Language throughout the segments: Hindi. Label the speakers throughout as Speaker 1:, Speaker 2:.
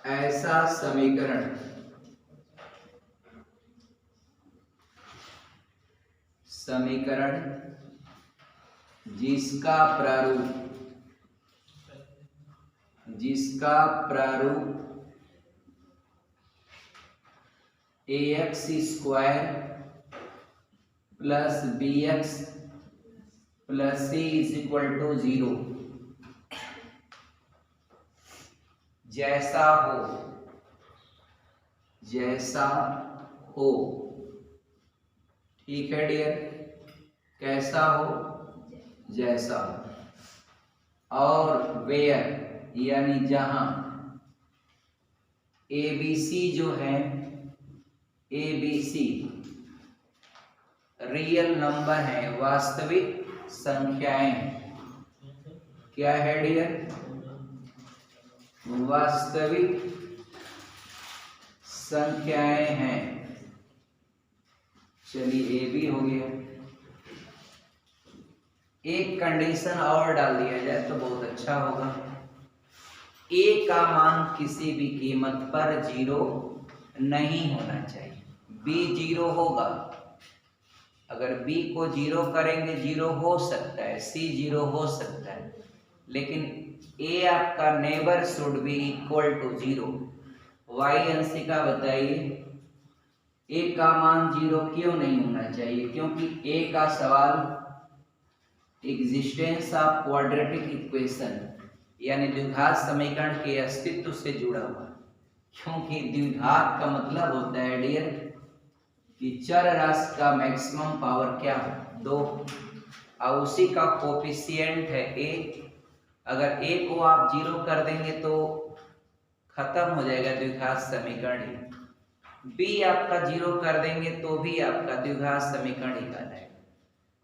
Speaker 1: ऐसा समीकरण जिसका प्रारूप ax square plus bx plus c is equal to 0 जैसा हो। ठीक है डियर, कैसा हो, जैसा हो। और वेयर यानी जहां ABC जो है, ABC रियल नंबर है, वास्तविक संख्याएं। क्या है डियर? वास्तविक संख्याएं हैं। चलिए ए भी हो गया। एक कंडीशन और डाल दिया जाए तो बहुत अच्छा होगा। ए का मान किसी भी कीमत पर 0 नहीं होना चाहिए। बी 0 होगा, अगर बी को 0 करेंगे 0 हो सकता है, सी 0 हो सकता है, लेकिन ए आपका neighbour should be equal to 0। Why Anshika बताइए, ए का मान 0 क्यों नहीं होना चाहिए? क्योंकि ए का सवाल एग्जिस्टेंस ऑफ क्वाड्रेटिक इक्वेशन यानी द्विघात समीकरण के अस्तित्व से जुड़ा हुआ। क्योंकि द्विघात का मतलब होता है डियर कि चर राशि का मैक्सिमम पावर क्या हो, 2, और उसी का कोफिशिएंट है ए। अगर ए को आप 0 कर देंगे तो खत्म हो जाएगा द्विघात समीकरण। बी आपका 0 कर देंगे तो भी आपका द्विघात समीकरण ही कहलाएगा।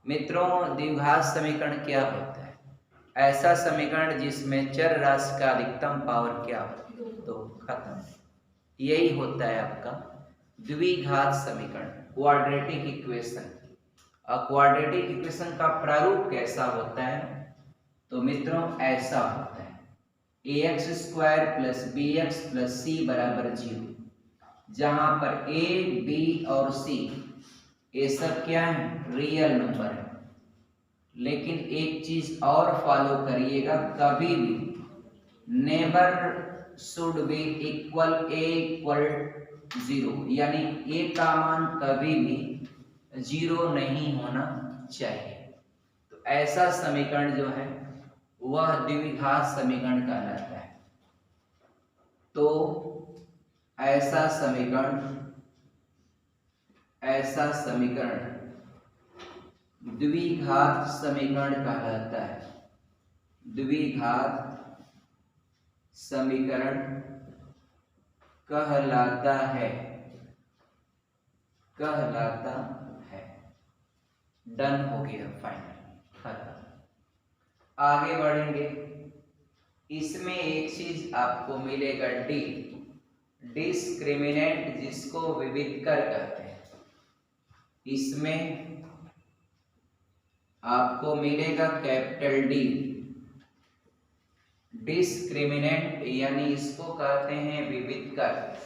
Speaker 1: मित्रों, द्विघात समीकरण क्या होता है? ऐसा समीकरण जिसमें चर राशि का अधिकतम पावर क्या हो, तो खत्म। यही होता है आपका द्विघात समीकरण, क्वाड्रेटिक इक्वेशन। और क्वाड्रेटिक इक्वेशन का प्रारूप कैसा होता है? तो मित्रों ऐसा होता है ax square plus bx plus c बराबर 0, जहां पर a, b और c ये सब क्या है? रियल नंबर है। लेकिन एक चीज और फॉलो करिएगा, कभी भी neighbour should be equal a equal 0, यानी a का मान कभी भी 0 नहीं होना चाहिए। तो ऐसा समीकरण जो है वह द्विघात समीकरण कहलाता है। तो ऐसा समीकरण द्विघात समीकरण कहलाता है। द्विघात समीकरण कहलाता है। डन हो गया, फाइनल, खत्म। आगे बढ़ेंगे। इसमें एक चीज आपको मिलेगा डी, डिस्क्रिमिनेंट, जिसको विविधकर कहते हैं। इसमें आपको मिलेगा कैपिटल डी, डिस्क्रिमिनेंट यानी इसको कहते हैं विविधकर।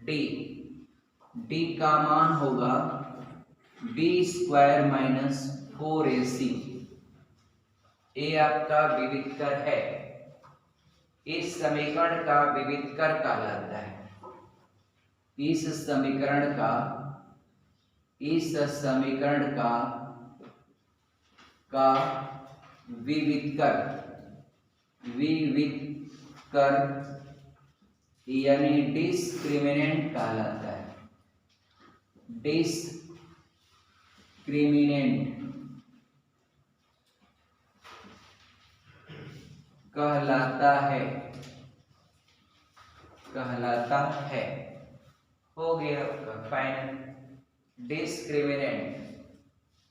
Speaker 1: डी का मान होगा b स्क्वायर माइनस 4ac। ये आपका विविधकर है। इस समीकरण का विविधकर कहलाता है। इस समीकरण का विविधकर यानी डिस्क्रिमिनेंट कहलाता है। डिस्क्रिमिनेंट कहलाता है। हो गया फाइनल, डिस्क्रिमिनेंट।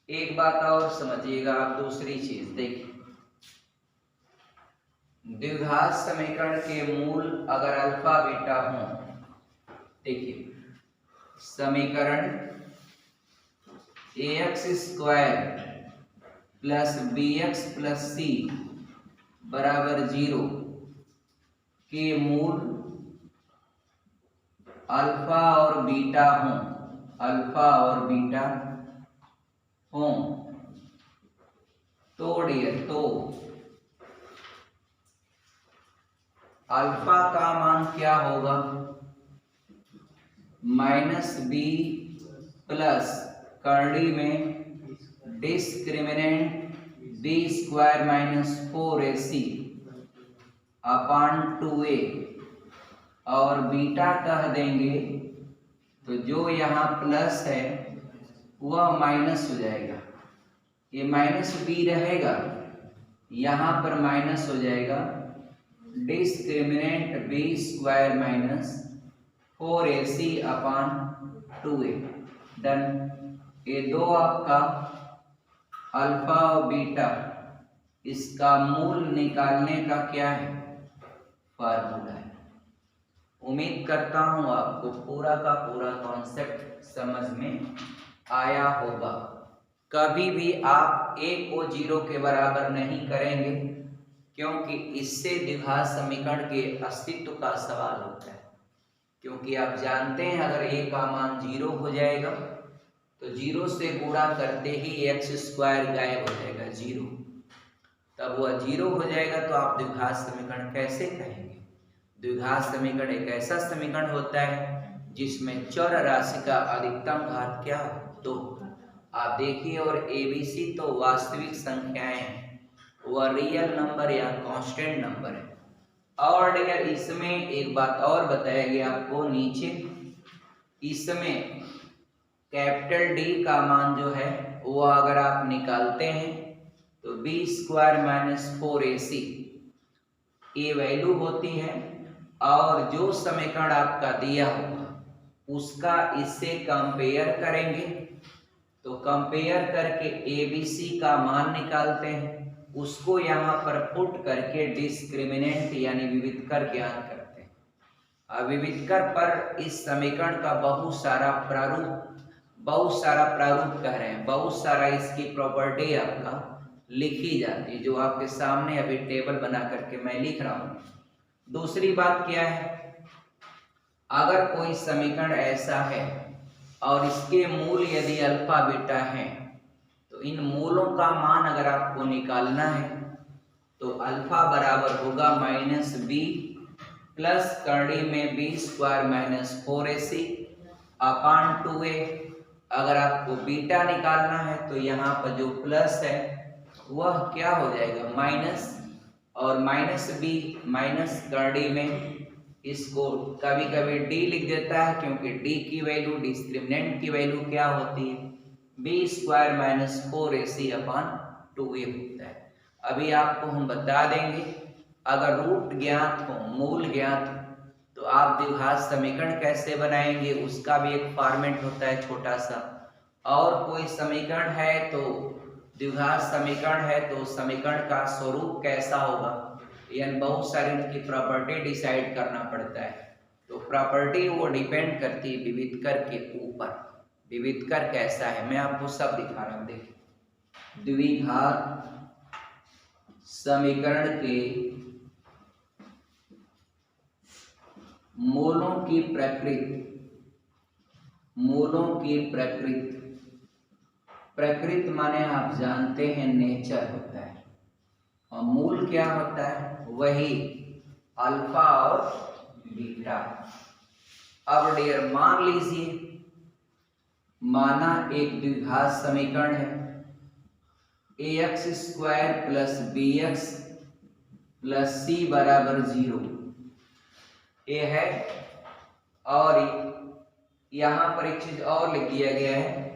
Speaker 1: एक बात और समझिएगा आप, दूसरी चीज देखिए, द्विघात समीकरण के मूल अगर अल्फा बीटा हो, देखिए समीकरण ax square plus bx plus c बराबर 0 के मूल अल्फा और बीटा हों, अल्फा और बीटा हों तो डियर, तो अल्फा का मान क्या होगा, -b प्लस कर्ली में डिस्क्रिमिनेंट b² - 4ac अपान 2a, और बीटा कह देंगे तो जो यहाँ प्लस है वह माइनस हो जाएगा, ये -b रहेगा, यहाँ पर माइनस हो जाएगा, डिस्क्रिमिनेंट b² - 4ac अपान 2a। डन। ये दो आपका अल्फा और बीटा, इसका मूल निकालने का क्या है, फार्मूला है। उम्मीद करता हूं आपको पूरा का पूरा कॉन्सेप्ट समझ में आया होगा। कभी भी आप a को 0 के बराबर नहीं करेंगे, क्योंकि इससे द्विघात समीकरण के अस्तित्व का सवाल होता है। क्योंकि आप जानते हैं अगर a का मान 0 हो जाएगा तो 0 से गुणा करते ही x² गायब हो जाएगा, 0। तब वह 0 हो जाएगा तो आप द्विघात समीकरण कैसे कहेंगे। द्विघात समीकरण एक ऐसा समीकरण होता है जिसमें चर राशि का अधिकतम घात क्या हो, 2। आप देखिए, और ABC तो वास्तविक संख्याएं हैं, वह रियल नंबर या कांस्टेंट नंबर है। और डियर इसमें एक बात और बताया गया आपको नीचे, इसमें कैपिटल D का मान जो है वो अगर आप निकालते हैं तो b² - 4ac ये वैल्यू होती है, और जो समीकरण आपका दिया होगा उसका इससे कंपेयर करेंगे, तो कंपेयर करके ABC का मान निकालते हैं, उसको यहाँ पर पुट करके डिस्क्रिमिनेंट यानी विविधकर ज्ञात करते हैं। अब विविधकर पर इस समीकरण का बहुत सारा प्रारूप कह रहे हैं, बहुत सारा इसकी प्रॉपर्टी आपका लिखी जाती है, जो आपके सामने अभी टेबल बना करके मैं लिख रहा हूँ। दूसरी बात क्या है, अगर कोई समीकरण ऐसा है और इसके मूल यदि अल्फा बीटा हैं, तो इन मूलों का मान अगर आपको निकालना है तो अल्फा बराबर होगा -b प्लस कर्ली में b² - 4ac अपान 2a। अगर आपको बीटा निकालना है तो यहाँ पर जो प्लस है वह क्या हो जाएगा, माइनस, और -b माइनस कर्ली में इसको कभी कभी d लिख देता है, क्योंकि d की वैल्यू, डिस्क्रिमिनेंट की वैल्यू क्या होती है, b² - 4ac अपान 2a होता है। अभी आपको हम बता देंगे, अगर रूट ज्ञात हो, मूल ज्ञात हो, तो आप द्विघात समीकरण कैसे बनाएंगे उसका भी एक फॉर्मेट होता है छोटा सा। और कोई समीकरण है तो द्विघात समीकरण है तो समीकरण का स्वरूप कैसा होगा, यानी बहुत सारी उनकी प्रॉपर्टी डिसाइड करना पड़ता है। तो प्रॉपर्टी वो डिपेंड करती है विविधकर के ऊपर, विविधकर कैसा है मैं आपको सब दिखा रहा हूँ। देखिए, द्विघात समीकरण के मूलों की प्रकृति माने आप जानते हैं नेचर होता है, और मूल क्या होता है, वही अल्फा और बीटा। अब डियर मान लीजिए, माना एक द्विघात समीकरण है, ax² + bx + c बराबर 0 ये है, और यहाँ पर एक चीज और लिख दिया गया है,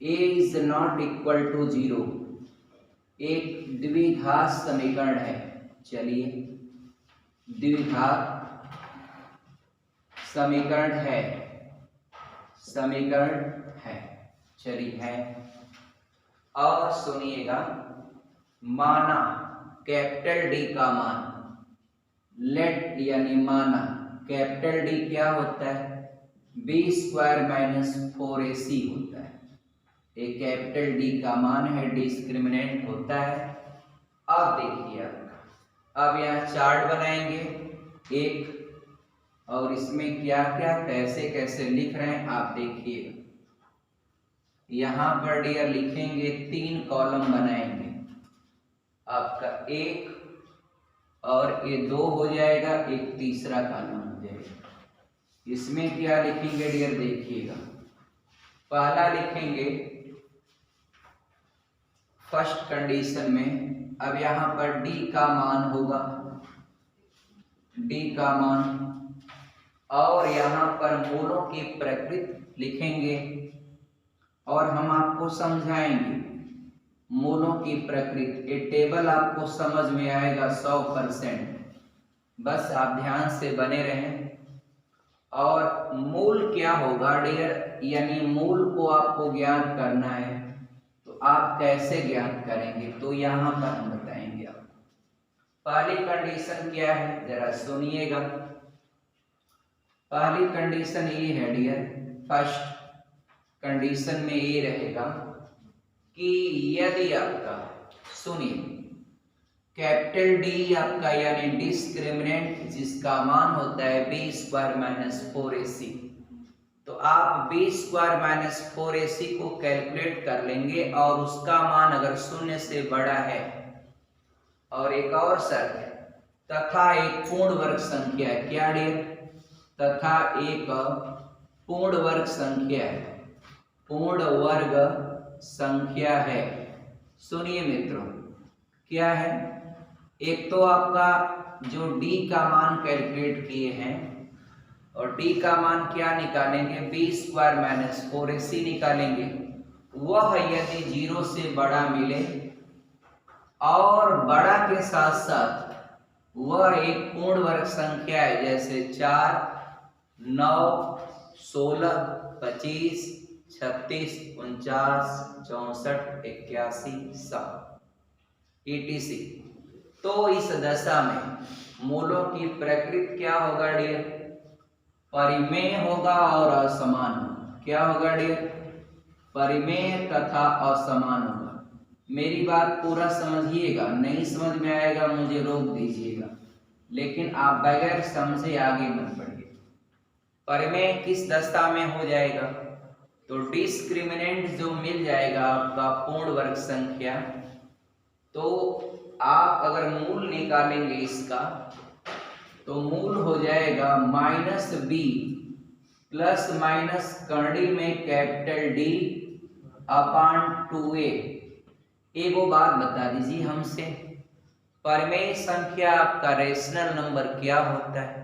Speaker 1: a is not equal to 0, एक द्विघात समीकरण है। चलिए, द्विघात समीकरण है, चलिए है। और सुनिएगा, माना कैपिटल D का मान, लेट यानी माना कैपिटल D क्या होता है, b² - 4ac होता है। एक कैपिटल D का मान है, डिस्क्रिमिनेंट होता है। अब देखिए, अब यहाँ चार्ट बनाएंगे, एक और इसमें क्या क्या कैसे कैसे लिख रहे हैं आप देखिएगा। यहाँ पर डियर लिखेंगे 3 कॉलम बनाएंगे, आपका 1 और ये 2 हो जाएगा, एक तीसरा कॉलम हो जाएगा। इसमें क्या लिखेंगे डियर देखिएगा। पहला लिखेंगे फर्स्ट कंडीशन में, अब यहाँ पर डी का मान होगा, डी का मान, और यहाँ पर मोलों की प्रकृति लिखेंगे और हम आपको समझाएंगे मोलों की प्रकृति। ये टेबल आपको समझ में आएगा 100%, बस आप ध्यान से बने रहें। और मूल क्या होगा डियर, यानी मूल को आपको ज्ञात करना है, तो आप कैसे ज्ञात करेंगे तो यहाँ पर हम बताएंगे आपको। पहली कंडीशन क्या है जरा सुनिएगा। पहली कंडीशन ये है डियर, फर्स्ट कंडीशन में ये रहेगा कि यदि आपका, सुनिए, कैपिटल डी आपका यानी डिस्क्रिमिनेंट जिसका मान होता है b² - 4ac, तो आप b² - 4ac को कैलकुलेट कर लेंगे और उसका मान अगर 0 से बड़ा है, और एक और शर्त है, तथा एक पूर्ण वर्ग संख्या है, क्या डियर, तथा एक पूर्ण वर्ग संख्या है, पूर्ण वर्ग संख्या है। सुनिए मित्रों, क्या है, एक तो आपका जो d का मान कैलकुलेट किए हैं, और d का मान क्या निकालेंगे, b² - 4ac निकालेंगे। वह यदि 0 से बड़ा मिले और बड़ा के साथ साथ वह एक पूर्ण वर्ग संख्या है, जैसे 4, 9, 16, 25, 36, 49, 64, 81, 100 etc, तो इस दशा में मूलों की प्रकृति क्या होगा डियर, परिमेय होगा और असमान होगा। क्या होगा डियर, परिमेय तथा असमान होगा। मेरी बात पूरा समझिएगा, नहीं समझ में आएगा मुझे रोक दीजिएगा, लेकिन आप बगैर समझे आगे मत बढ़िए। परिमेय किस दशा में हो जाएगा, तो डिस्क्रिमिनेंट जो मिल जाएगा आपका पूर्ण वर्ग संख्या, तो आप अगर मूल निकालेंगे इसका, तो मूल हो जाएगा -b ± करड़ी में कैपिटल D अपान 2a। एगो बात बता दीजिए हमसे, परिमेय संख्या आपका रेशनल नंबर क्या होता है,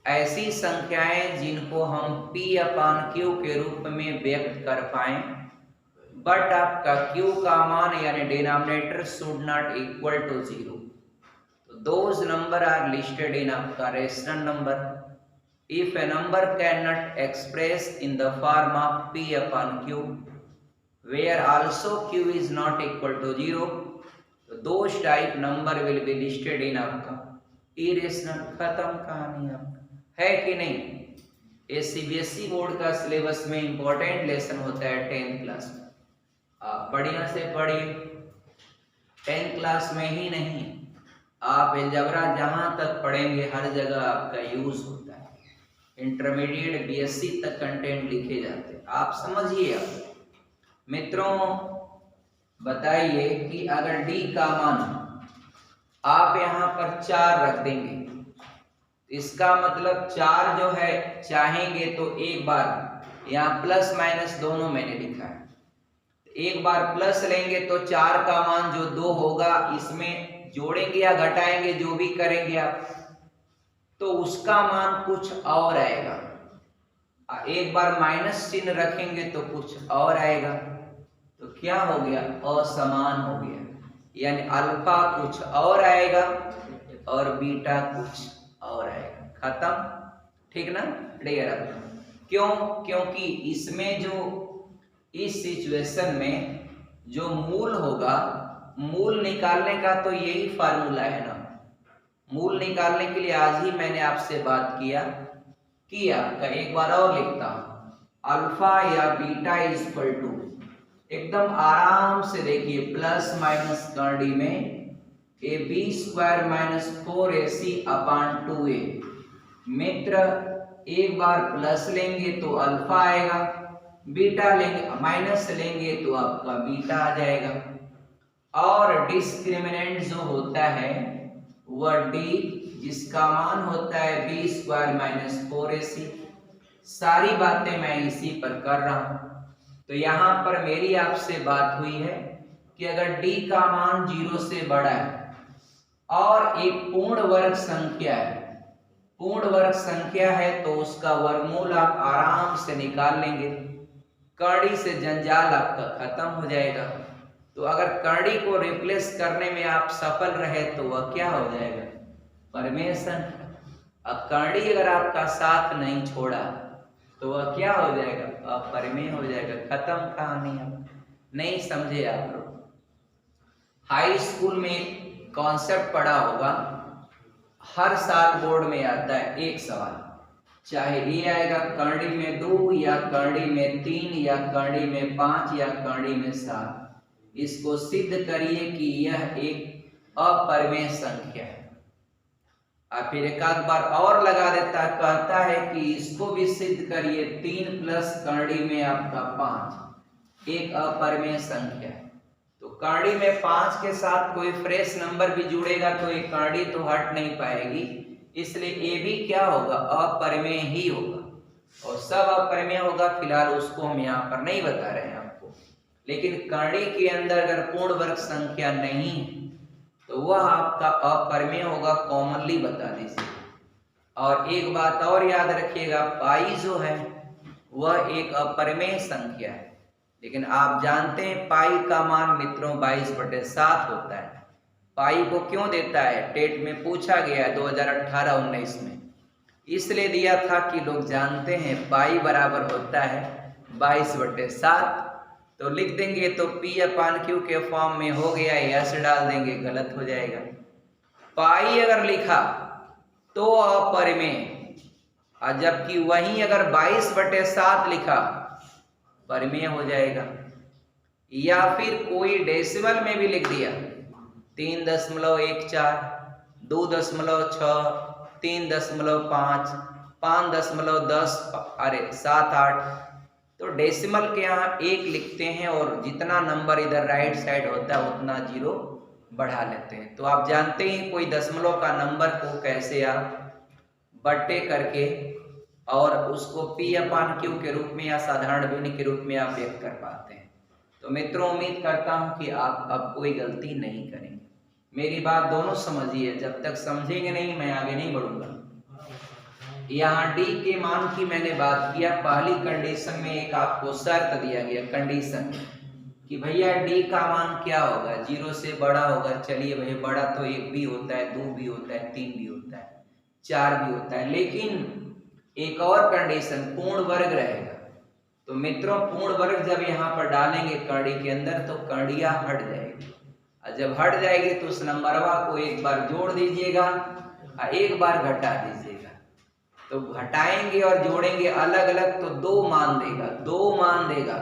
Speaker 1: ऐसी संख्याएं जिनको हम p/q के रूप में व्यक्त कर पाए, बट आपका q का मान यानी denominator should not equal to 0, तो those number are listed in आपका rational number. If a number can not express in the form of p/q where also q is not equal to 0, those type number will be listed in आपका irrational। खत्म कहानी आपका, है कि नहीं। ये सीबीएसई बोर्ड का सिलेबस में इंपॉर्टेंट लेसन होता है 10th क्लास में, आप बढ़िया से पढ़िए। 10th क्लास में ही नहीं, आप अलजेब्रा जहां तक पढ़ेंगे हर जगह आपका यूज होता है। इंटरमीडिएट बीएससी तक कंटेंट लिखे जाते हैं, आप समझिए। आप मित्रों बताइए कि अगर d का मान आप यहाँ पर 4 रख देंगे, इसका मतलब 4 जो है चाहेंगे तो एक बार, यहाँ प्लस माइनस दोनों मैंने लिखा है, एक बार प्लस लेंगे तो 4 का मान जो 2 होगा, इसमें जोड़ेंगे या घटाएंगे जो भी करेंगे आप, तो उसका मान कुछ और आएगा। एक बार माइनस चिन्ह रखेंगे तो कुछ और आएगा, तो क्या हो गया, असमान हो गया, यानी अल्फा कुछ और आएगा और बीटा कुछ और आएगा। खत्म, ठीक ना डियर। क्यों, क्योंकि इसमें जो इस सिचुएशन में जो मूल होगा, मूल निकालने का तो यही फार्मूला है ना। मूल निकालने के लिए आज ही मैंने आपसे बात किया कि आपका, एक बार और लिखता हूं, अल्फा या बीटा इज इक्वल टू, एकदम आराम से देखिए, प्लस माइनस करड़ी में ab² - 4ac/2a, मित्र एक बार प्लस लेंगे तो अल्फा आएगा, बीटा लेंगे माइनस लेंगे तो आपका बीटा आ जाएगा। और डिस्क्रिमिनेंट जो होता है वह डी, जिसका मान होता है बी स्क्वायर माइनस 4ac। सारी बातें मैं इसी पर कर रहा हूं। तो यहां पर मेरी आपसे बात हुई है कि अगर d का मान 0 से बड़ा है और एक पूर्ण वर्ग संख्या है, पूर्ण वर्ग संख्या है तो उसका वर्गमूल आप आराम से निकाल लेंगे, कड़ी से जंजाल आपका खत्म हो जाएगा। तो अगर कड़ी को रिप्लेस करने में आप सफल रहे तो वह क्या हो जाएगा, परिमेय संख्या। अब कड़ी अगर आपका साथ नहीं छोड़ा तो वह क्या हो जाएगा, अपरिमेय हो जाएगा। खत्म कहानी। अब नहीं समझे आप लोग, हाई स्कूल में कॉन्सेप्ट पढ़ा होगा, हर साल बोर्ड में आता है एक सवाल, चाहे ये आएगा करड़ी में 2 या करड़ी में 3 या करड़ी में 5 या करड़ी में 7, इसको सिद्ध करिए कि यह एक अपरिमेय संख्या है। और फिर एक आध बार और लगा देता, कहता है कि इसको भी सिद्ध करिए, 3 प्लस करड़ी में आपका 5 एक अपरिमेय संख्या है। तो करड़ी में 5 के साथ कोई फ्रेश नंबर भी जुड़ेगा तो एक करड़ी तो हट नहीं पाएगी, इसलिए ये भी क्या होगा, अपरिमेय ही होगा। और सब अपरिमेय होगा, फिलहाल उसको हम यहाँ पर नहीं बता रहे हैं आपको। लेकिन करड़ी के अंदर अगर पूर्ण वर्ग संख्या नहीं है तो वह आपका अपरिमेय होगा, कॉमनली बता दीजिए। और एक बात और याद रखिएगा, पाई जो है वह एक अपरिमेय संख्या है, लेकिन आप जानते हैं पाई का मान मित्रों 22/7 होता है। पाई को क्यों देता है, टेट में पूछा गया है 2018-19 में, इसलिए दिया था कि लोग जानते हैं पाई बराबर होता है 22/7। तो लिख देंगे तो P/Q के फॉर्म में हो गया, यस डाल देंगे, गलत हो जाएगा। पाई अगर लिखा तो अपरिमेय, और जबकि वहीं अगर 22/7 लिखा परिमेय हो जाएगा। या फिर कोई डेसिमल में भी लिख दिया, 3.14, 2.6, 3.5, 5.10, अरे 7, 8, तो डेसिमल के यहाँ 1 लिखते हैं और जितना नंबर इधर राइट साइड होता है उतना 0 बढ़ा लेते हैं। तो आप जानते हैं कोई दशमलव का नंबर को कैसे आप बट्टे करके और उसको P/Q के रूप में या साधारण भिन्न के रूप में आप व्यक्त कर पाते हैं। तो मित्रों उम्मीद करता हूं कि आप अब कोई गलती नहीं करेंगे। मेरी बात दोनों समझिए, जब तक समझेंगे नहीं मैं आगे नहीं बढ़ूंगा। यहाँ d के मान की मैंने बात किया, पहली कंडीशन में एक आपको शर्त दिया गया, कंडीशन कि भैया d का मान क्या होगा, 0 से बड़ा होगा। चलिए भैया, बड़ा तो 1 भी होता है, 2 भी होता है, 3 भी होता है, 4 भी होता है, लेकिन एक और कंडीशन पूर्ण वर्ग रहेगा। तो मित्रों पूर्ण वर्ग जब यहाँ पर डालेंगे करड़ी के अंदर तो करड़ियाँ हट जाएगी, और जब हट जाएगी तो उस नंबरवा को एक बार जोड़ दीजिएगा और एक बार घटा दीजिएगा। तो घटाएंगे और जोड़ेंगे अलग अलग तो 2 मान देगा, 2 मान देगा,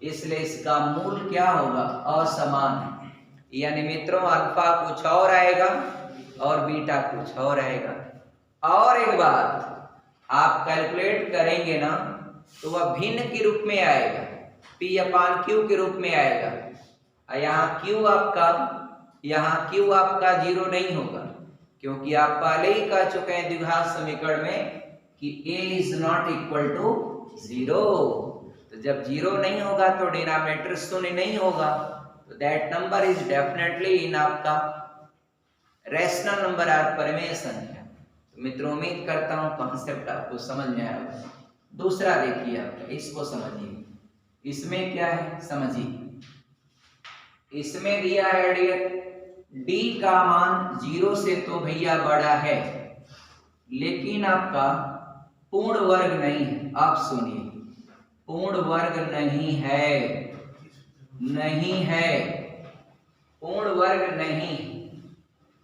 Speaker 1: इसलिए इसका मूल क्या होगा, असमान। यानी मित्रों अल्फा कुछ और आएगा और बीटा कुछ और आएगा। और एक बात, आप कैलकुलेट करेंगे ना तो वह भिन्न के रूप में आएगा, P/Q के रूप में आएगा। यहाँ Q आपका 0 नहीं होगा, क्योंकि आप पहले ही कह चुके हैं द्विघात समीकरण में कि a is not equal to 0। तो जब 0 नहीं होगा तो डिनोमिनेटर शून्य नहीं होगा, तो that number is definitely in आपका रैशनल नंबर और परिमेय संख्या। तो मित्रों उम्मीद करता हूं कॉन्सेप्ट आपको समझ में आया होगा। दूसरा देखिए आप, इसको समझिए, इसमें क्या है समझिए। इसमें दिया है डियर d का मान 0 से तो भैया बड़ा है, लेकिन आपका पूर्ण वर्ग नहीं है। आप सुनिए, पूर्ण वर्ग नहीं है, नहीं है, पूर्ण वर्ग नहीं।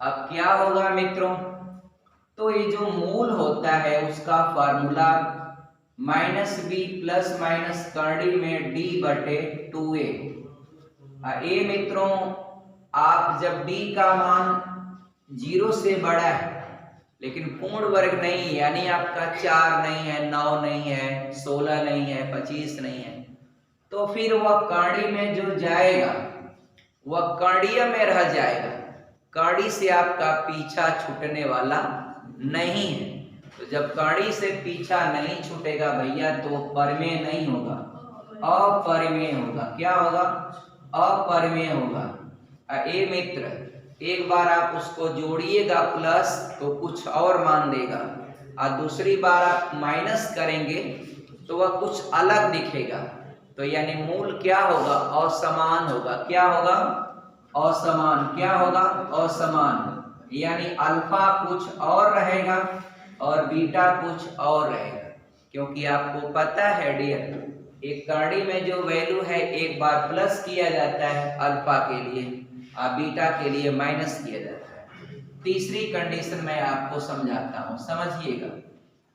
Speaker 1: अब क्या होगा मित्रों, तो ये जो मूल होता है उसका फार्मूला -b प्लस माइनस करड़ी में d/2a। ए मित्रों आप जब d का मान 0 से बड़ा है लेकिन पूर्ण वर्ग नहीं, यानी आपका 4 नहीं है, 9 नहीं है, 16 नहीं है, 25 नहीं है, तो फिर वह कड़ी में जो जाएगा वह कड़ीय में रह जाएगा, कड़ी से आपका पीछा छूटने वाला नहीं है। तो जब कड़ी से पीछा नहीं छूटेगा भैया तो परमेय नहीं होगा, अपरिमेय होगा। क्या होगा? अपरिमेय होगा। ए मित्र, एक बार आप उसको जोड़िएगा प्लस तो कुछ और मान देगा, और दूसरी बार आप माइनस करेंगे तो वह कुछ अलग दिखेगा। तो यानी मूल क्या होगा? असमान होगा। क्या होगा? असमान। क्या होगा? असमान। यानी अल्फा कुछ और रहेगा और बीटा कुछ और रहेगा, क्योंकि आपको पता है डियर, एक कड़ी में जो वैल्यू है एक बार प्लस किया जाता है अल्फा के लिए और बीटा के लिए माइनस किया जाता है। तीसरी कंडीशन मैं आपको समझाता हूँ, समझिएगा।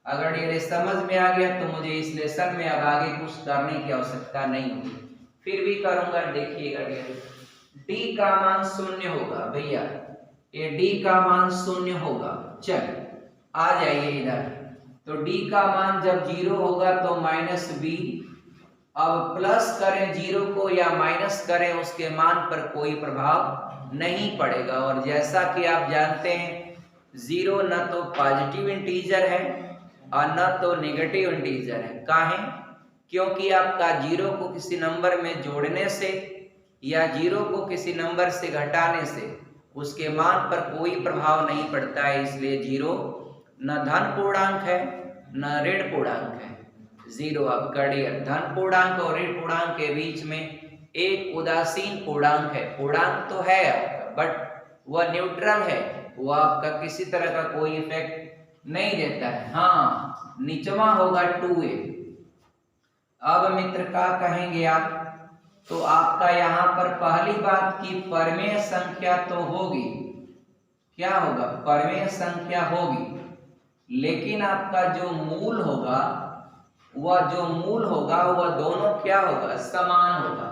Speaker 1: अगर ये समझ में आ गया तो मुझे इस लेसन में अब आगे कुछ करने की आवश्यकता नहीं होगी, फिर भी करूंगा। देखिएगा डियर, डी का मान 0 होगा भैया, ये डी का मान 0 होगा। चलिए आ जाइए इधर। तो डी का मान जब 0 होगा तो माइनस बी, अब प्लस करें 0 को या माइनस करें उसके मान पर कोई प्रभाव नहीं पड़ेगा। और जैसा कि आप जानते हैं 0 न तो पॉजिटिव इंटीजर है और न तो नेगेटिव इंटीजर है। काहे? क्योंकि आपका 0 को किसी नंबर में जोड़ने से या 0 को किसी नंबर से घटाने से उसके मान पर कोई प्रभाव नहीं पड़ता है, इसलिए 0 न धन पूर्णांक है न ऋण पूर्णांक है। 0 आपका डियर धन पूर्णांक और ऋण पूर्णांक के बीच में एक उदासीन पूर्णांक है। पूर्णांक तो है आपका, बट वह न्यूट्रल है, वह आपका किसी तरह का कोई इफेक्ट नहीं देता है। हाँ, निचवा होगा 2a। अब मित्र क्या कहेंगे आप? तो आपका यहाँ पर पहली बात की परमेय संख्या तो होगी। क्या होगा? परमेय संख्या होगी, लेकिन आपका जो मूल होगा वह दोनों क्या होगा? समान होगा।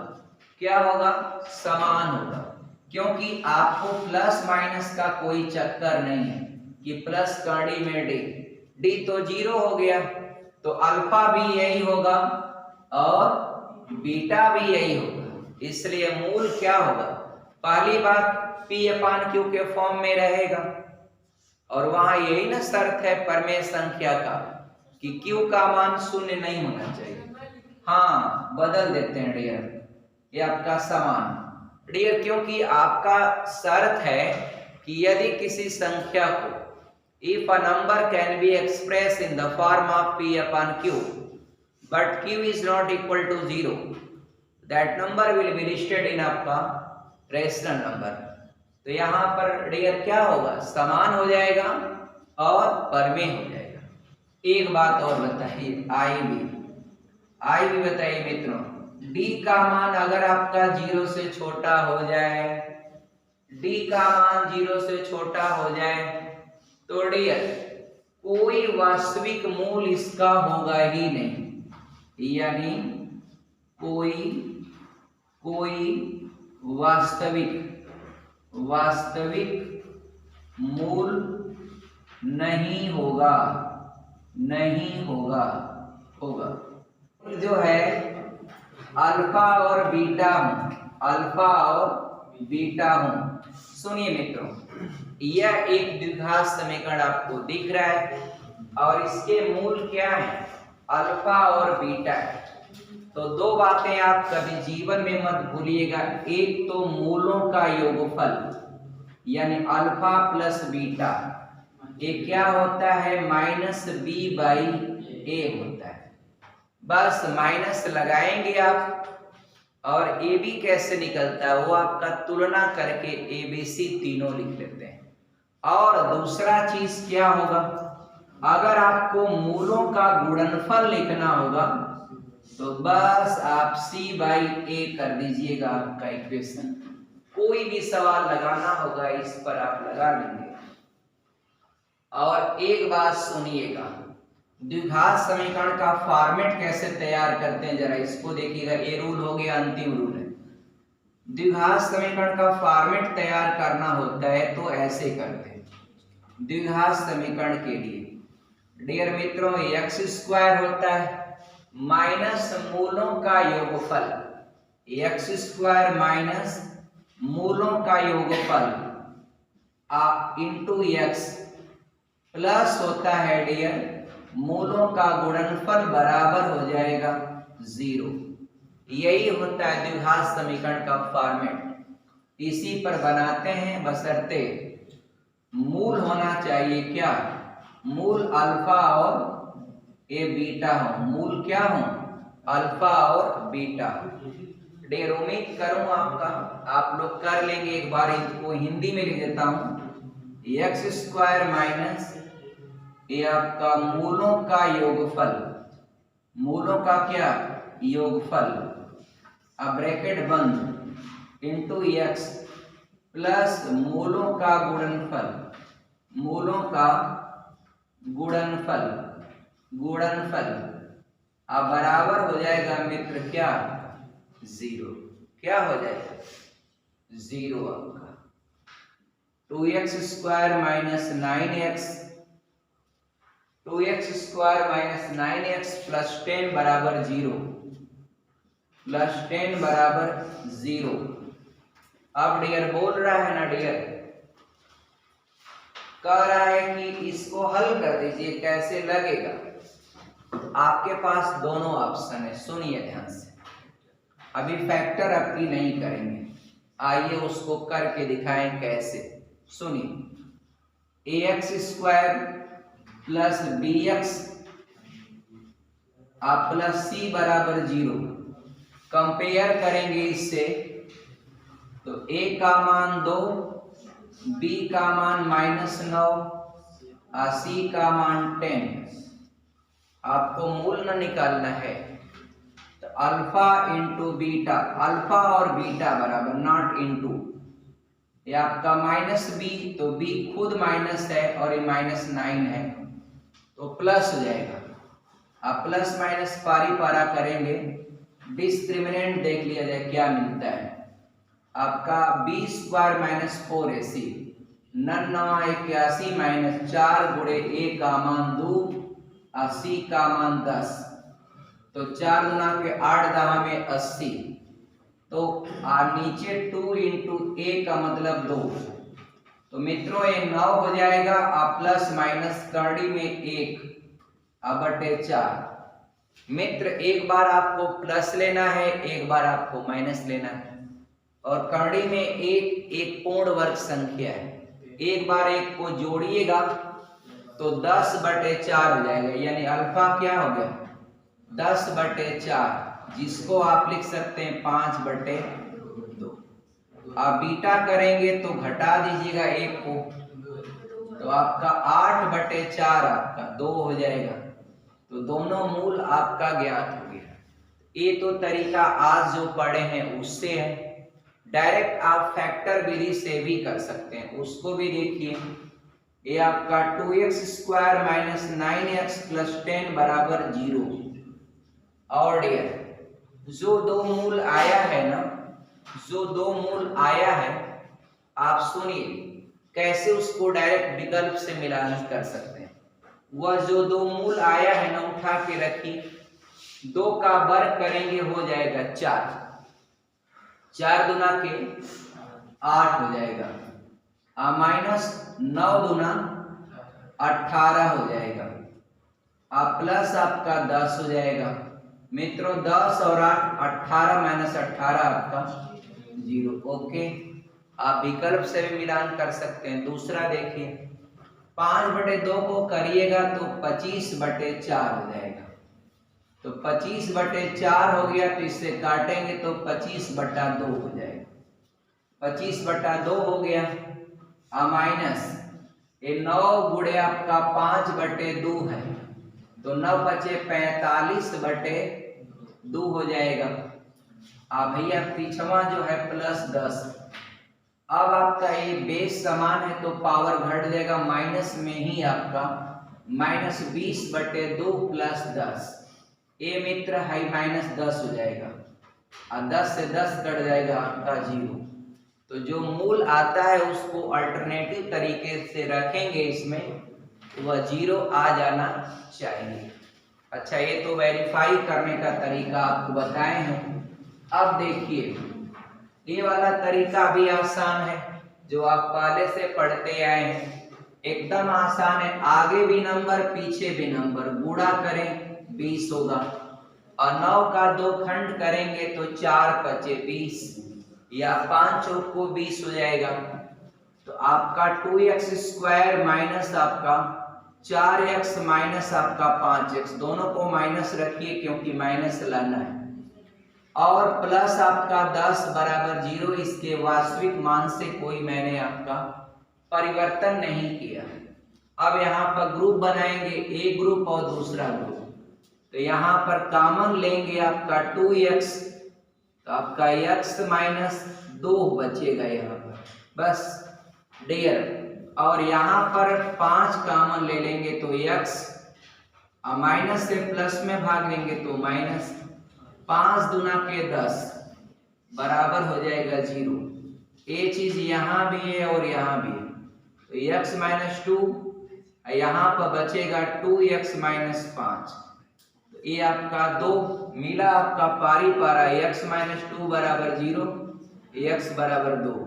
Speaker 1: क्या होगा? समान होगा, क्योंकि आपको प्लस माइनस का कोई चक्कर नहीं है कि प्लस कड़ी में डी तो 0 हो गया, तो अल्फा भी यही होगा और बीटा भी यही होगा, इसलिए मूल क्या होगा? पहली बात P/Q के फॉर्म में रहेगा, और वहां यही ना शर्त है परमेय संख्या का कि Q का मान 0 नहीं होना चाहिए। हाँ, बदल देते हैं डियर, ये आपका समान डियर, क्योंकि आपका शर्त है कि यदि किसी संख्या को if a number can be expressed in the form of P/Q but Q is not equal to 0, that number will be listed in आपका रेशनल नंबर। तो यहाँ पर डियर क्या होगा? समान हो जाएगा और परमेय हो जाएगा। एक बात और बताइए, आई भी बताइए मित्रों, डी का मान अगर आपका 0 से छोटा हो जाए, डी का मान 0 से छोटा हो जाए तो डियर कोई वास्तविक मूल इसका होगा ही नहीं, यानी कोई वास्तविक मूल नहीं होगा जो है अल्फा और बीटा हूं। सुनिए मित्रों, यह एक द्विघात समीकरण आपको दिख रहा है और इसके मूल क्या है? अल्फा और बीटा है। तो दो बातें आप कभी जीवन में मत भूलिएगा, एक तो मूलों का योगफल यानी अल्फा प्लस बीटा, ये क्या होता है? -b/a होता है। बस माइनस लगाएंगे आप, और ए बी कैसे निकलता है वो आपका तुलना करके ABC तीनों लिख लेते हैं। और दूसरा चीज क्या होगा? अगर आपको मूलों का गुणनफल लिखना होगा तो बस आप C/A कर दीजिएगा आपका इक्वेशन। कोई भी सवाल लगाना होगा इस पर आप लगा लेंगे। और एक बात सुनिएगा, द्विघात समीकरण का फॉर्मेट कैसे तैयार करते हैं जरा इसको देखिएगा। ये रूल हो गया, अंतिम रूल है। द्विघात समीकरण का फॉर्मेट तैयार करना होता है तो ऐसे करते हैं। द्विघात समीकरण के लिए डियर मित्रों एक्स स्क्वायर होता है माइनस मूलों का योगफल, एक्स स्क्वायर माइनस मूलों का योगफल इंटू एक्स प्लस होता है डियर मूलों का गुणनफल बराबर हो जाएगा 0। यही होता है द्विघात समीकरण का फॉर्मेट। इसी पर बनाते हैं बशर्ते मूल होना चाहिए क्या, मूल अल्फा और ए बीटा हो, मूल क्या हो अल्फा और बीटा। डेर उम्मीद करूं आप लोग कर लेंगे। एक बार इसको हिंदी में लिख देता हूं, एक्स स्क्वायर माइनस ये आपका मूलों का योगफल, मूलों का क्या योगफल, अब ब्रैकेट बंद इंटू एक्स प्लस मूलों का गुणनफल, मूलों का गुणनफल अब बराबर हो जाएगा मित्र क्या 0। क्या हो जाएगा 0 आपका 2x square minus 9x, 2x square minus 9x plus 10 बराबर 0, प्लस 10 बराबर 0। अब डियर बोल रहा है ना डियर, कह रहा है कि इसको हल कर दीजिए कैसे लगेगा। आपके पास दोनों ऑप्शन है, सुनिए ध्यान से। अभी फैक्टर अभी नहीं करेंगे, आइए उसको करके दिखाएं कैसे। सुनिए ax स्क्वायर प्लस bx आप प्लस c बराबर 0 कंपेयर करेंगे इससे, तो a का मान 2, b का मान -9 और c का मान 10। आपको मूल न निकालना है, तो अल्फा इंटू बीटा, अल्फा और बीटा बराबर नॉट इंटू, ये आपका -b तो b खुद माइनस है और ये -9 है तो प्लस हो जाएगा। आप प्लस माइनस पारी पारा करेंगे, डिस्क्रिमिनेंट देख लिया जाए क्या मिलता है। आपका b square minus 4ac 9981 minus 4 गुणे a का मान 2 और c का मान 10, तो 4 गुना के 8 दहा में 80, तो नीचे 2 इंटू a का मतलब 2, तो मित्रों ये 9 हो जाएगा और प्लस माइनस कड़ी में 1 अब बटे 4। मित्र एक बार आपको प्लस लेना है, एक बार आपको माइनस लेना है, और कड़ी में एक पूर्ण वर्ग संख्या है। एक बार एक को जोड़िएगा तो 10/4 हो जाएगा, यानी अल्फा क्या हो गया 10/4, जिसको आप लिख सकते हैं 5/2। आप बीटा करेंगे तो घटा दीजिएगा 1 को, तो आपका 8/4 आपका 2 हो जाएगा। तो दोनों मूल आपका ज्ञात हो गया। ये तो तरीका आज जो पढ़े हैं उससे है, डायरेक्ट आप फैक्टर विधि से भी कर सकते हैं, उसको भी देखिए। ये आपका 2x square minus 9x plus 10 बराबर 0। और डियर जो दो मूल आया है ना, जो दो मूल आया है, आप सुनिए कैसे उसको डायरेक्ट विकल्प से मिलान कर सकते हैं। वह जो दो मूल आया है ना, उठा के रखिए, 2 का वर्ग करेंगे हो जाएगा 4, 4 दुना के 8 हो जाएगा, माइनस 9 दुना 18 हो जाएगा, प्लस आपका 10 हो जाएगा। मित्रों 10 और 8 18 माइनस 18 आपका 0। ओके, आप विकल्प से भी मिलान कर सकते हैं। दूसरा देखिए 5/2 को करिएगा तो 25/4 हो जाएगा, तो 25/4 हो गया, तो इससे काटेंगे तो 25/2 हो जाएगा, 25/2 हो गया, माइनस ये 9 गुणे आपका 5/2 है, तो 9 बचे 45/2 हो जाएगा। भैया पीछवा जो है प्लस 10। अब आपका ये बेस समान है तो पावर घट जाएगा, माइनस में ही आपका -20/2 प्लस 10, ये मित्र है -10 हो जाएगा, और 10 से 10 कट जाएगा आपका 0। तो जो मूल आता है उसको अल्टरनेटिव तरीके से रखेंगे इसमें, वह 0 आ जाना चाहिए। अच्छा, ये तो वेरीफाई करने का तरीका आपको बताए हैं। अब देखिए, ये वाला तरीका भी आसान है, जो आप पहले से पढ़ते आए हैं, एकदम आसान है। आगे भी नंबर पीछे भी नंबर, गुणा करें 20 होगा, और 9 का 2 खंड करेंगे तो 4 बचे 20, या 5 चौक को 20 हो जाएगा। तो आपका 2x² माइनस आपका 4x माइनस आपका 5x, दोनों को माइनस रखिए क्योंकि माइनस लाना है, और प्लस आपका 10 बराबर 0। इसके वास्तविक मान से कोई मैंने आपका परिवर्तन नहीं किया। अब यहाँ पर ग्रुप बनाएंगे, एक ग्रुप और दूसरा ग्रुप। तो यहाँ पर कॉमन लेंगे आपका 2x, तो आपका x माइनस 2 बचेगा यहाँ पर, बस डियर। और यहाँ पर 5 कॉमन ले लेंगे तो x, और माइनस से प्लस में भाग लेंगे तो माइनस, 5 दूना के 10 बराबर हो जाएगा 0। ये चीज यहाँ भी है और यहाँ भी है, तो x माइनस 2, यहाँ पर बचेगा 2x माइनस 5। तो ये आपका 2 मिला, आपका पारी पारा, x माइनस 2 बराबर 0, x बराबर 2,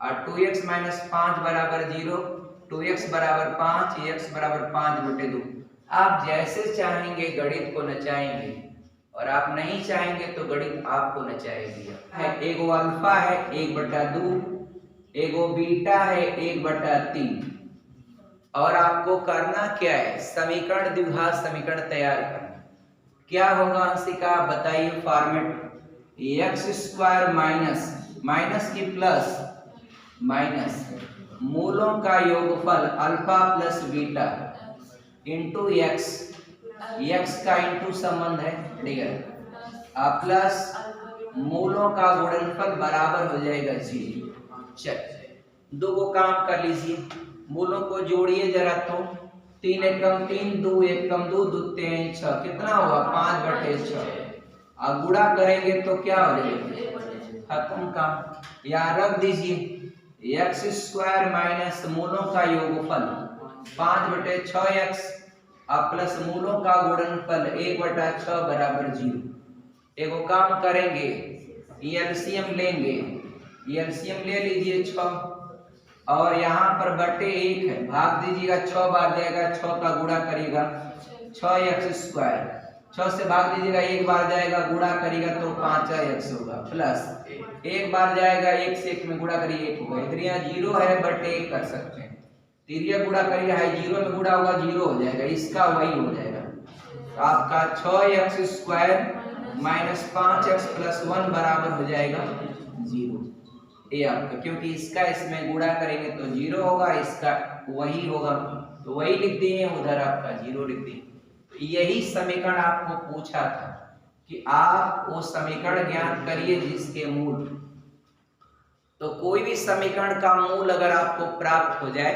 Speaker 1: और 2x माइनस 5 बराबर 0, 2x बराबर 5, x बराबर 5/2। आप जैसे चाहेंगे गणित को नचाएंगे, और आप नहीं चाहेंगे तो गणित आपको नचाएगी। एगो अल्फा है 1/2, एगो बीटा है 1/3, और आपको करना क्या है, समीकरण, द्विघात समीकरण तैयार करना। क्या होगा अंशिका, बताइए फॉर्मेट, x² माइनस, माइनस की प्लस, माइनस मूलों का योगफल alpha plus beta into x, x का इंटू संबंध है डियर, प्लस मूलों का गुणनफल बराबर हो जाएगा 0। चल, दो को काम कर लीजिए, मूलों को जोड़िए जरा। तो 3 एकम 3, 2 एकम 2, 2 3 6, कितना हुआ 5/6, अब गुणा करेंगे तो क्या हो जाएगा, खत्म काम। यहाँ रख दीजिए x² माइनस मूलों का योगफल 5/6x, अब प्लस मूलों का गुणनफल 1/6 बराबर 0। एगो काम करेंगे, एलसीएम लेंगे, एलसीएम ले लीजिए 6, और यहाँ पर बटे 1 है, भाग दीजिएगा, 6 बार जाएगा, 6 का गुणा करिएगा 6x², 6 से भाग दीजिएगा, 1 बार जाएगा, गुणा करिएगा तो 5x होगा, प्लस 1 बार जाएगा, 1 से 1 में गुणा करिए 1 होगा, इधर यहाँ 0 है, बटे 1 कर सकते हैं, तिरिया गुणा करिएगा, 0 में गुणा होगा 0 हो जाएगा, इसका वही हो जाएगा। तो आपका 6x² माइनस 5x प्लस 1 बराबर हो जाएगा 0। ये आपका, क्योंकि इसका इसमें गुणा करेंगे तो 0 होगा, इसका वही होगा, तो वही लिख दिए, उधर आपका 0 लिख दिए। तो यही समीकरण आपको पूछा था कि आप वो समीकरण ज्ञात करिए जिसके मूल, तो कोई भी समीकरण का मूल अगर आपको प्राप्त हो जाए,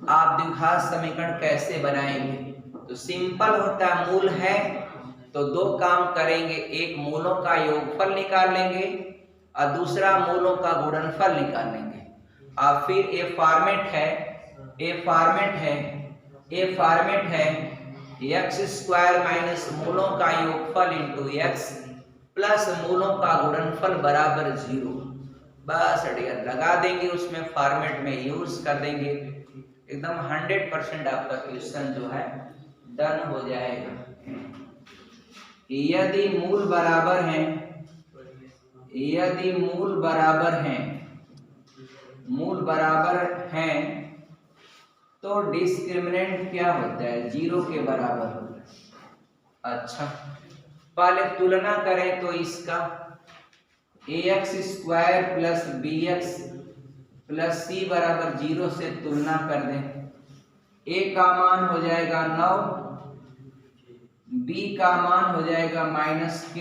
Speaker 1: आप द्विघात समीकरण कैसे बनाएंगे, तो सिंपल होता है, मूल है तो 2 काम करेंगे, एक मूलों का योगफल निकाल लेंगे और दूसरा मूलों का गुणनफल निकाल लेंगे। अब फिर ये फॉर्मेट है, ये फॉर्मेट है, ये फॉर्मेट है x² माइनस मूलों का योगफल इंटू x प्लस मूलों का गुणनफल बराबर 0। बस डियर लगा देंगे, उसमें फॉर्मेट में यूज कर देंगे, एकदम 100% आपका क्वेश्चन जो है डन हो जाएगा। यदि मूल बराबर हैं, यदि मूल बराबर हैं, मूल बराबर हैं तो डिस्क्रिमिनेंट क्या होता है, 0 के बराबर होता है। अच्छा, पहले तुलना करें तो इसका ax² plus bx plus c बराबर 0 से तुलना कर दें। a का मान हो जाएगा 9, b का मान हो जाएगा -k,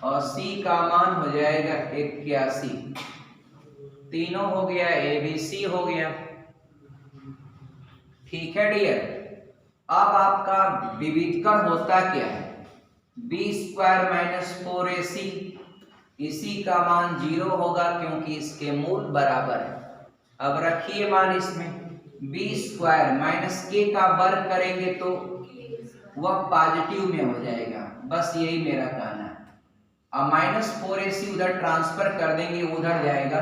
Speaker 1: और c का मान हो जाएगा 81। तीनों हो गया, abc हो गया, ठीक है डियर। अब आपका विविधकरण होता क्या है, b² - 4ac इसी का मान 0 होगा क्योंकि इसके मूल बराबर है। अब रखिए मान इसमें b स्क्वायर माइनस k का वर्ग करेंगे तो वह पॉजिटिव में हो जाएगा, बस यही मेरा कहना है। अब -4ac उधर ट्रांसफर कर देंगे, उधर जाएगा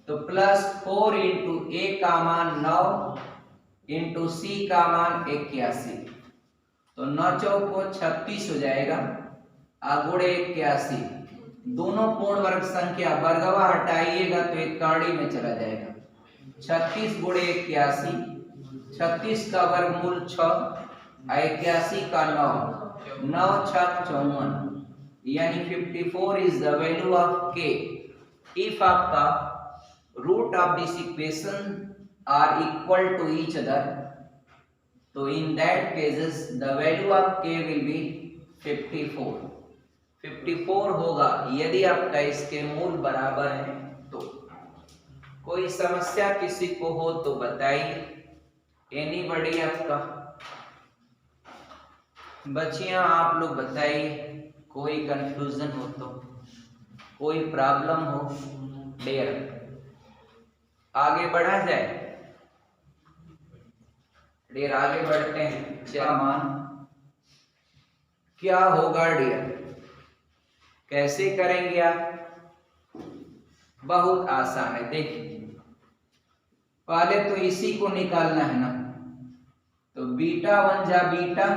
Speaker 1: तो +4 इंटू a का मान 9 इंटू c का मान 81, तो 9 चौक को 36 हो जाएगा, गुणे 81। दोनों पूर्ण वर्ग संख्या वर्गवा हटाइएगा तो एक कड़ी में चला जाएगा। 36 गुणे 81, 36 का वर्गमूल 6, 81 का 9, 9 छक 54, यानी 54 is the value of k if आपका root of this equation are equal to each other, तो in that cases the value of k will be 54 होगा यदि आपका इसके मूल बराबर है तो। कोई समस्या किसी को हो तो बताइए, एनीबॉडी आपका बच्चियां आप लोग बताइए, कोई कंफ्यूजन हो तो, कोई प्रॉब्लम हो डियर, आगे बढ़ा जाए डियर, आगे बढ़ते हैं। क्या मान क्या होगा डियर, कैसे करेंगे आप, बहुत आसान है। देखिए पहले तो इसी को निकालना है ना, तो बीटा 1 जा बीटा,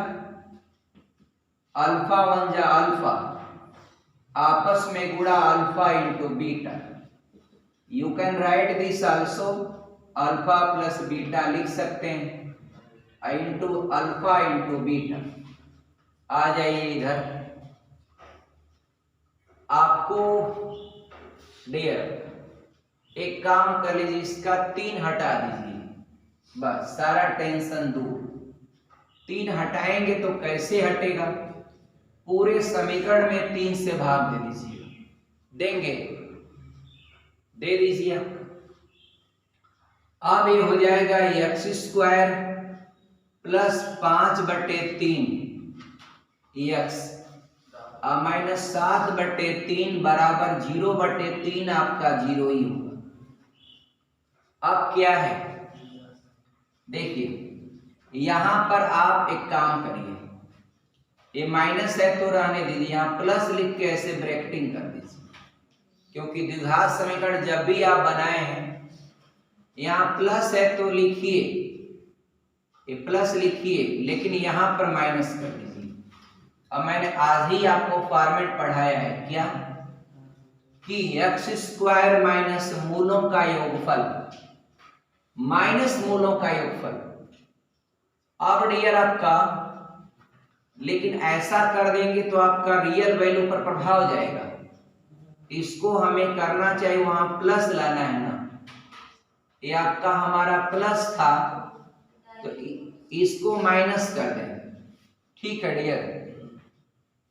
Speaker 1: अल्फा 1 जा अल्फा, आपस में गुणा alpha into beta. You can write this also, alpha plus beta लिख सकते हैं इंटू अल्फा इंटू बीटा। आ जाइए इधर, आपको डियर एक काम कर लीजिए, इसका 3 हटा दीजिए, बस सारा टेंशन दूर। 3 हटाएंगे तो कैसे हटेगा, पूरे समीकरण में 3 से भाग दे दीजिए, देंगे दे दीजिए। अब ये हो जाएगा x square plus 5/3 x minus 7/3 बराबर 0/3, आपका 0 ही होगा। अब क्या है देखिए, यहां पर आप एक काम करिए, ये माइनस है तो रहने दीजिए, यहां प्लस लिख के ऐसे ब्रैकेटिंग कर दीजिए, क्योंकि द्विघात समीकरण जब भी आप बनाए हैं यहां प्लस है तो लिखिए, ये प्लस लिखिए, लेकिन यहां पर माइनस कर दीजिए। अब मैंने आज ही आपको फॉर्मेट पढ़ाया है क्या, कि एक्स स्क्वायर माइनस मूलों का योगफल माइनस मूलों का योगफल। अब डियर आपका, लेकिन ऐसा कर देंगे तो आपका रियल वैल्यू पर प्रभाव जाएगा, इसको हमें करना चाहिए वहां प्लस लाना है ना, ये आपका हमारा प्लस था तो इसको माइनस कर दें, ठीक है डियर।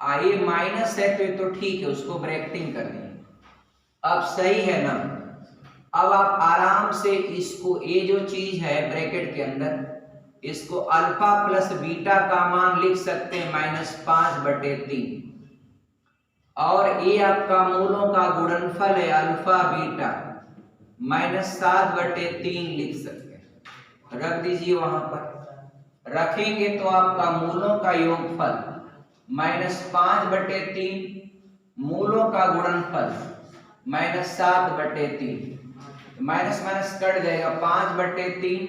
Speaker 1: आइए माइनस है तो ये तो ठीक है, उसको ब्रैकेटिंग कर दिए, अब सही है ना। अब आप आराम से इसको, ये जो चीज है ब्रैकेट के अंदर, इसको अल्फा प्लस बीटा का मान लिख सकते हैं -5/3, और ये आपका मूलों का गुणनफल है अल्फा बीटा, -7/3 लिख सकते हैं, रख दीजिए वहां पर। रखेंगे तो आपका मूलों का योगफल -5/3, मूलों का गुणनफल -7/3, माइनस माइनस कट जाएगा, 5/3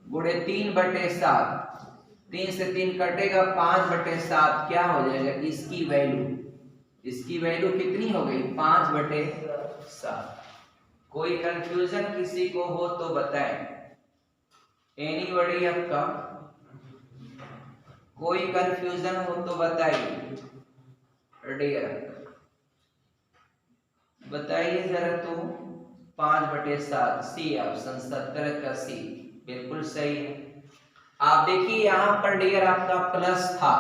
Speaker 1: गुणे 3/7, 3 से 3 कटेगा, 5/7 क्या हो जाएगा, इसकी वैल्यू कितनी हो गई, 5/7। कोई कंफ्यूजन किसी को हो तो बताएं, एनीबॉडी आपका कोई कंफ्यूजन हो तो बताइए डियर, बताइए जरा। तो 5/7 सी ऑप्शन 70 का सी बिल्कुल सही है। आप देखिए यहां पर डियर आपका प्लस था,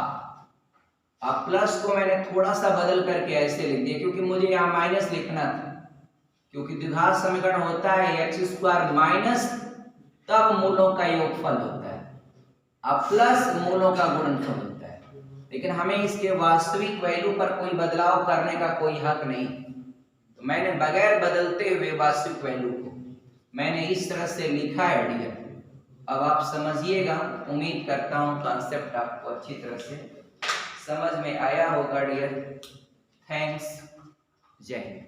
Speaker 1: अब प्लस को मैंने थोड़ा सा बदल करके ऐसे लिख दिया, क्योंकि मुझे यहाँ माइनस लिखना था, क्योंकि द्विघात समीकरण होता है एक्स स्क्वायर माइनस तब मूलों का योगफल होता है, अब प्लस मूलों का गुणनफल होता है, लेकिन हमें इसके वास्तविक वैल्यू पर कोई बदलाव करने का कोई हक नहीं, तो मैंने बगैर बदलते हुए वास्तविक वैल्यू को मैंने इस तरह से लिखा है डियर। अब आप समझिएगा, उम्मीद करता हूं कॉन्सेप्ट आपको अच्छी तरह से समझ में आया होगा डियर। थैंक्स, जय हिंद।